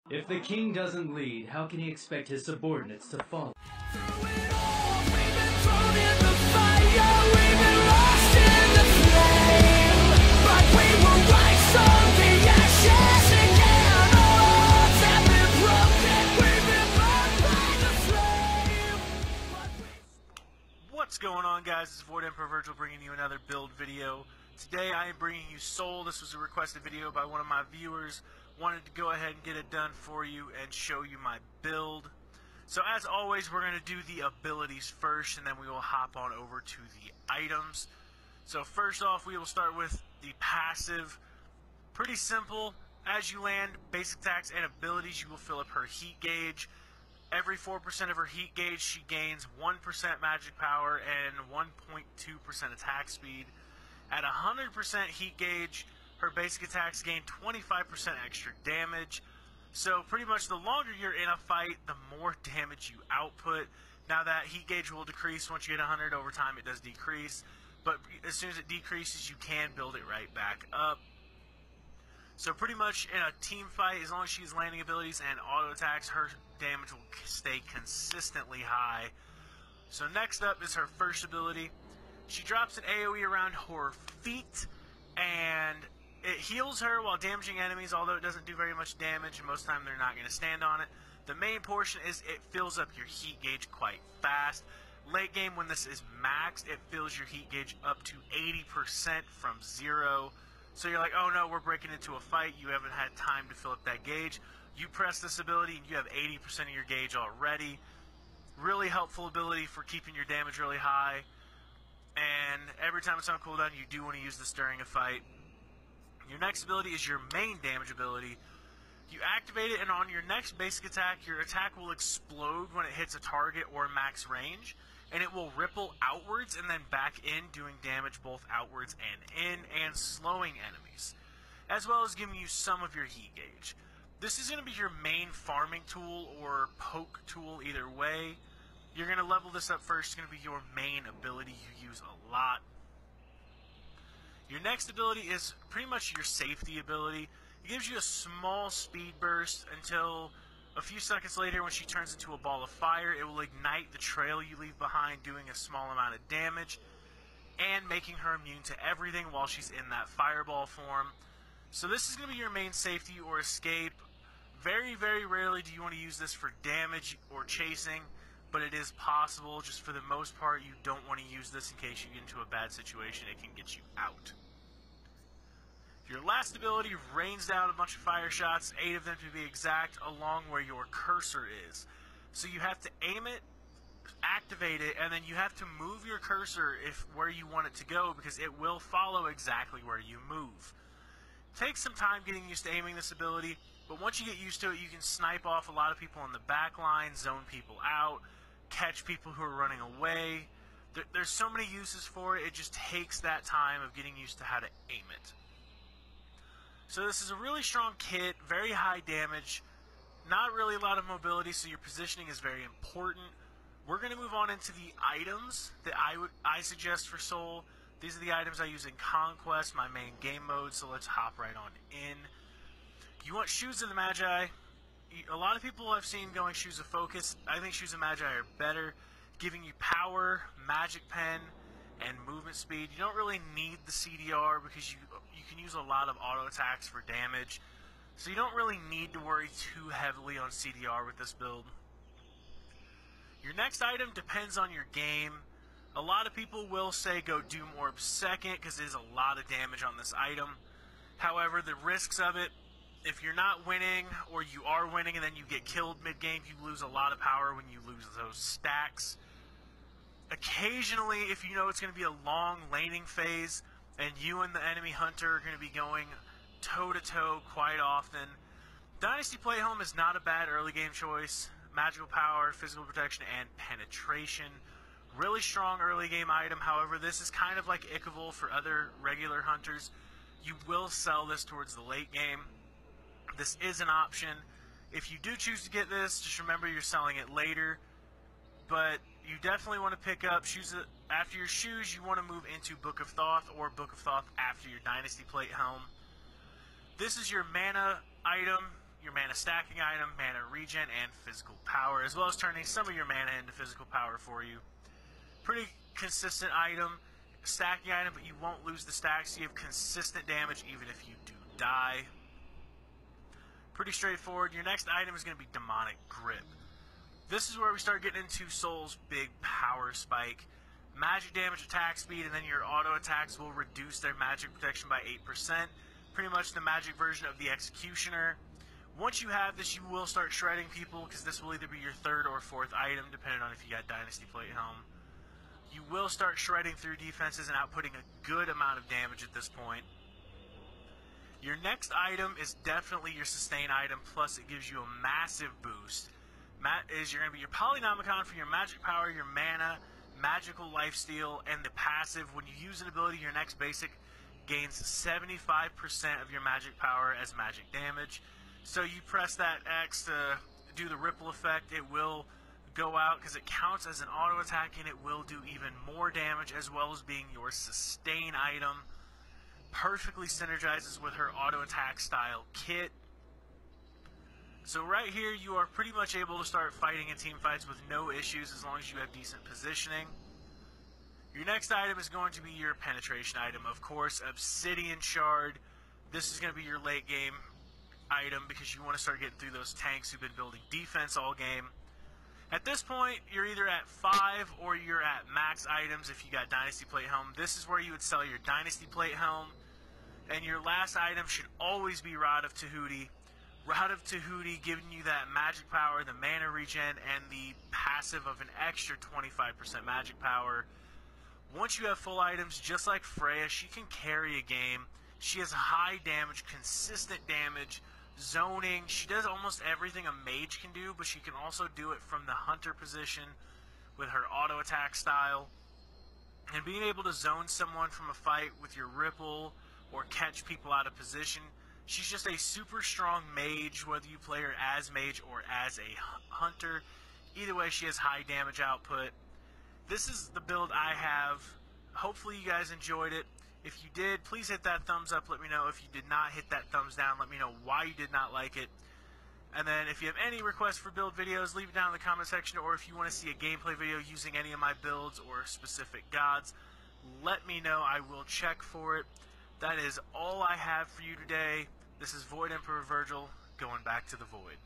If the king doesn't lead, how can he expect his subordinates to follow? What's going on, guys? It's Void Emperor Virgil bringing you another build video. Today I am bringing you Soul. This was a requested video by one of my viewers. Wanted to go ahead and get it done for you and show you my build. So as always, we're going to do the abilities first, and then we will hop on over to the items. So first off, we will start with the passive. Pretty simple. As you land basic attacks and abilities, you will fill up her heat gauge. Every 4% of her heat gauge, she gains 1% magic power and 1.2% attack speed. At 100% heat gauge, her basic attacks gain 25% extra damage. So pretty much the longer you're in a fight, the more damage you output. Now that heat gauge will decrease once you hit 100. Over time it does decrease, but as soon as it decreases, you can build it right back up. So pretty much in a team fight, as long as she's landing abilities and auto attacks, her damage will stay consistently high. So next up is her first ability. She drops an AoE around her feet, and it heals her while damaging enemies, although it doesn't do very much damage, and most of the time they're not going to stand on it. The main portion is it fills up your heat gauge quite fast. Late game, when this is maxed, it fills your heat gauge up to 80% from 0. So you're like, oh no, we're breaking into a fight, you haven't had time to fill up that gauge. You press this ability and you have 80% of your gauge already. Really helpful ability for keeping your damage really high. And every time it's on cooldown, you do want to use this during a fight. Your next ability is your main damage ability. You activate it, and on your next basic attack, your attack will explode when it hits a target or max range, and it will ripple outwards and then back in, doing damage both outwards and in, and slowing enemies, as well as giving you some of your heat gauge. This is going to be your main farming tool or poke tool, either way. You're going to level this up first. It's going to be your main ability you use a lot. Your next ability is pretty much your safety ability. It gives you a small speed burst until a few seconds later, when she turns into a ball of fire. It will ignite the trail you leave behind, doing a small amount of damage and making her immune to everything while she's in that fireball form. So this is going to be your main safety or escape. Very, very rarely do you want to use this for damage or chasing, but it is possible. Just for the most part, you don't want to use this in case you get into a bad situation. It can get you out. Your last ability rains down a bunch of fire shots, 8 of them to be exact, along where your cursor is. So you have to aim it, activate it, and then you have to move your cursor where you want it to go, because it will follow exactly where you move. Takes some time getting used to aiming this ability, but once you get used to it, you can snipe off a lot of people in the back line, zone people out, catch people who are running away. There's so many uses for it. It just takes that time of getting used to how to aim it. So this is a really strong kit, very high damage, not really a lot of mobility, so your positioning is very important. We're going to move on into the items that I suggest for Soul. These are the items I use in Conquest, my main game mode, so let's hop right on in. You want Shoes of the Magi. A lot of people I've seen going Shoes of Focus. I think Shoes of Magi are better, giving you power, magic pen, and movement speed. You don't really need the CDR because you can use a lot of auto attacks for damage, so you don't really need to worry too heavily on CDR with this build. Your next item depends on your game. A lot of people will say go Doom Orb second because there's a lot of damage on this item. However, the risks of it, if you're not winning or you are winning and then you get killed mid-game, you lose a lot of power when you lose those stacks. Occasionally, if you know it's going to be a long laning phase and you and the enemy hunter are going to be going toe-to-toe quite often, Dynasty Playhome is not a bad early game choice. Magical power, physical protection, and penetration. Really strong early game item. However, this is kind of like Ichaival for other regular hunters. You will sell this towards the late game. This is an option. If you do choose to get this, just remember you're selling it later. But you definitely want to pick up Shoes. After your Shoes, you want to move into Book of Thoth, or Book of Thoth after your Dynasty Plate Helm. This is your mana item. your mana stacking item, mana regen, and physical power, as well as turning some of your mana into physical power for you. Pretty consistent item, stacking item, but you won't lose the stacks. You have consistent damage even if you do die. Pretty straightforward. Your next item is going to be Demonic Grip. This is where we start getting into Soul's big power spike. Magic damage, attack speed, and then your auto attacks will reduce their magic protection by 8%. Pretty much the magic version of the Executioner. Once you have this, you will start shredding people, because this will either be your third or fourth item, depending on if you got Dynasty Plate Helm. You will start shredding through defenses and outputting a good amount of damage at this point. Your next item is definitely your sustain item, plus it gives you a massive boost. You're going to be your Polynomicon for your magic power, your mana, magical lifesteal, and the passive. When you use an ability, your next basic gains 75% of your magic power as magic damage. So you press that X to do the ripple effect, it will go out because it counts as an auto attack, and it will do even more damage, as well as being your sustain item. Perfectly synergizes with her auto attack style kit. So right here, you are pretty much able to start fighting in team fights with no issues as long as you have decent positioning. Your next item is going to be your penetration item. Of course, Obsidian Shard. This is going to be your late game item because you want to start getting through those tanks who've been building defense all game. At this point, you're either at 5 or you're at max items if you got Dynasty Plate Helm. This is where you would sell your Dynasty Plate Helm. And your last item should always be Rod of Tahuti. Rod of Tahuti giving you that magic power, the mana regen, and the passive of an extra 25% magic power. Once you have full items, just like Freya, she can carry a game. She has high damage, consistent damage, zoning. She does almost everything a mage can do, but she can also do it from the hunter position with her auto attack style. And being able to zone someone from a fight with your ripple or catch people out of position. She's just a super strong mage, whether you play her as mage or as a hunter. Either way, she has high damage output. This is the build I have. Hopefully you guys enjoyed it. If you did, please hit that thumbs up. Let me know. If you did not, hit that thumbs down. Let me know why you did not like it. And then if you have any requests for build videos, leave it down in the comment section. Or if you want to see a gameplay video using any of my builds or specific gods, let me know. I will check for it. That is all I have for you today. This is Void Emperor Virgil, going back to the Void.